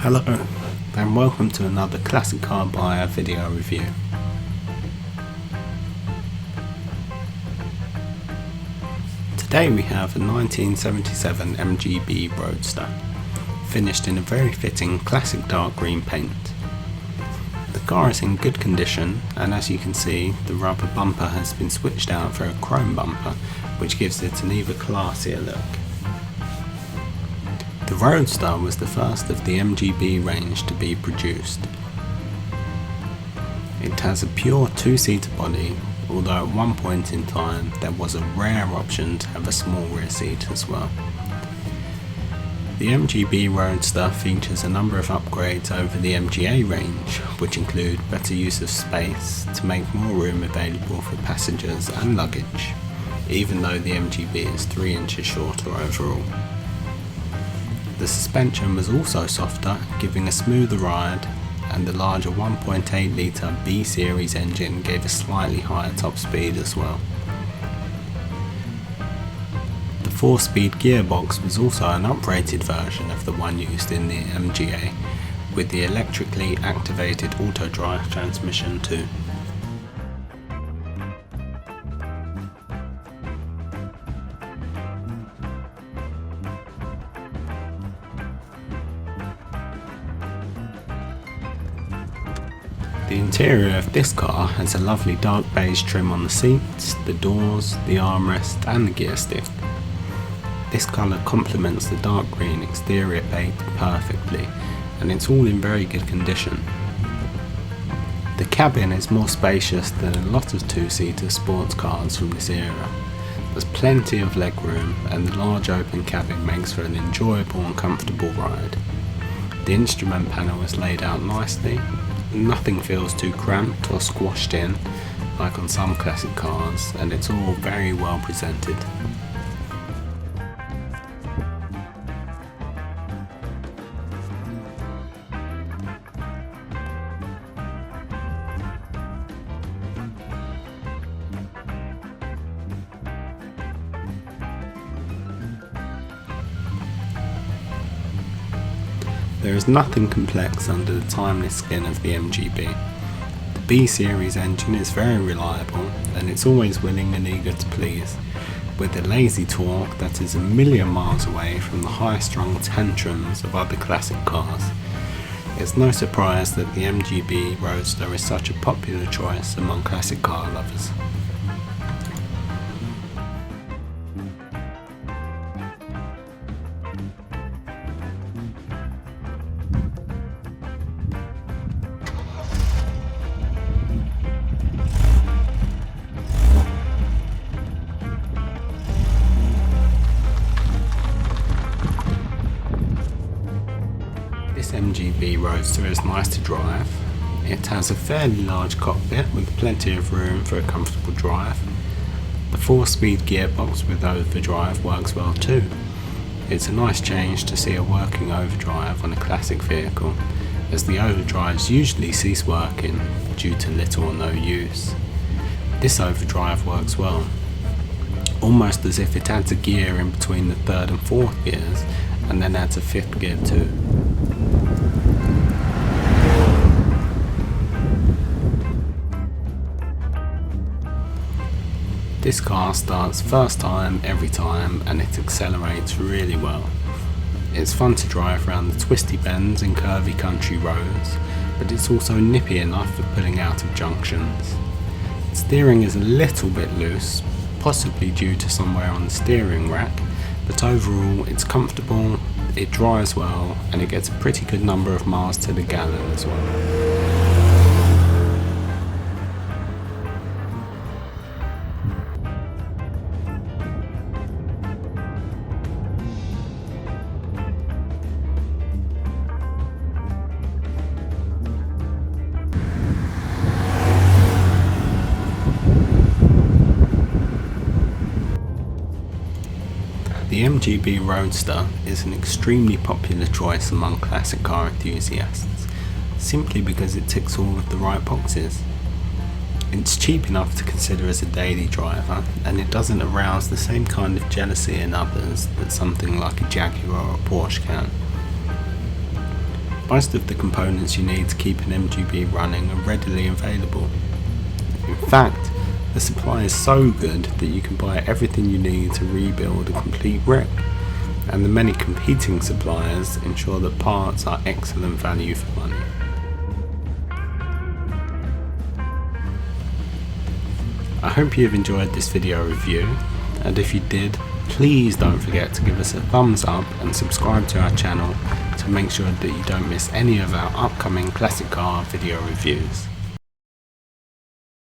Hello and welcome to another classic car buyer video review. Today we have a 1977 MGB Roadster, finished in a very fitting classic dark green paint. The car is in good condition, and as you can see, the rubber bumper has been switched out for a chrome bumper, which gives it an even classier look. The Roadster was the first of the MGB range to be produced. It has a pure two-seater body, although at one point in time there was a rare option to have a small rear seat as well. The MGB Roadster features a number of upgrades over the MGA range, which include better use of space to make more room available for passengers and luggage, even though the MGB is 3 inches shorter overall. The suspension was also softer, giving a smoother ride, and the larger 1.8 litre B series engine gave a slightly higher top speed as well. The 4-speed gearbox was also an uprated version of the one used in the MGA, with the electrically activated auto-drive transmission too. The interior of this car has a lovely dark beige trim on the seats, the doors, the armrest and the gear stick. This colour complements the dark green exterior paint perfectly, and it's all in very good condition. The cabin is more spacious than a lot of two-seater sports cars from this era. There's plenty of legroom, and the large open cabin makes for an enjoyable and comfortable ride. The instrument panel is laid out nicely. Nothing feels too cramped or squashed in like on some classic cars, and it's all very well presented. There is nothing complex under the timeless skin of the MGB. The B series engine is very reliable, and it's always willing and eager to please, with a lazy torque that is a million miles away from the high-strung tantrums of other classic cars. It's no surprise that the MGB Roadster is such a popular choice among classic car lovers. This MGB Roadster is nice to drive. It has a fairly large cockpit with plenty of room for a comfortable drive. The 4-speed gearbox with overdrive works well too. It's a nice change to see a working overdrive on a classic vehicle, as the overdrives usually cease working due to little or no use. This overdrive works well, almost as if it adds a gear in between the 3rd and 4th gears, and then adds a 5th gear too. This car starts first time every time, and it accelerates really well. It's fun to drive around the twisty bends and curvy country roads, but it's also nippy enough for pulling out of junctions. Steering is a little bit loose, possibly due to somewhere on the steering rack, but overall it's comfortable, it drives well, and it gets a pretty good number of miles to the gallon as well. The MGB Roadster is an extremely popular choice among classic car enthusiasts, simply because it ticks all of the right boxes. It's cheap enough to consider as a daily driver, and it doesn't arouse the same kind of jealousy in others that something like a Jaguar or a Porsche can. Most of the components you need to keep an MGB running are readily available. In fact, the supply is so good that you can buy everything you need to rebuild a complete rig, and the many competing suppliers ensure that parts are excellent value for money. I hope you've enjoyed this video review, and if you did, please don't forget to give us a thumbs up and subscribe to our channel to make sure that you don't miss any of our upcoming classic car video reviews.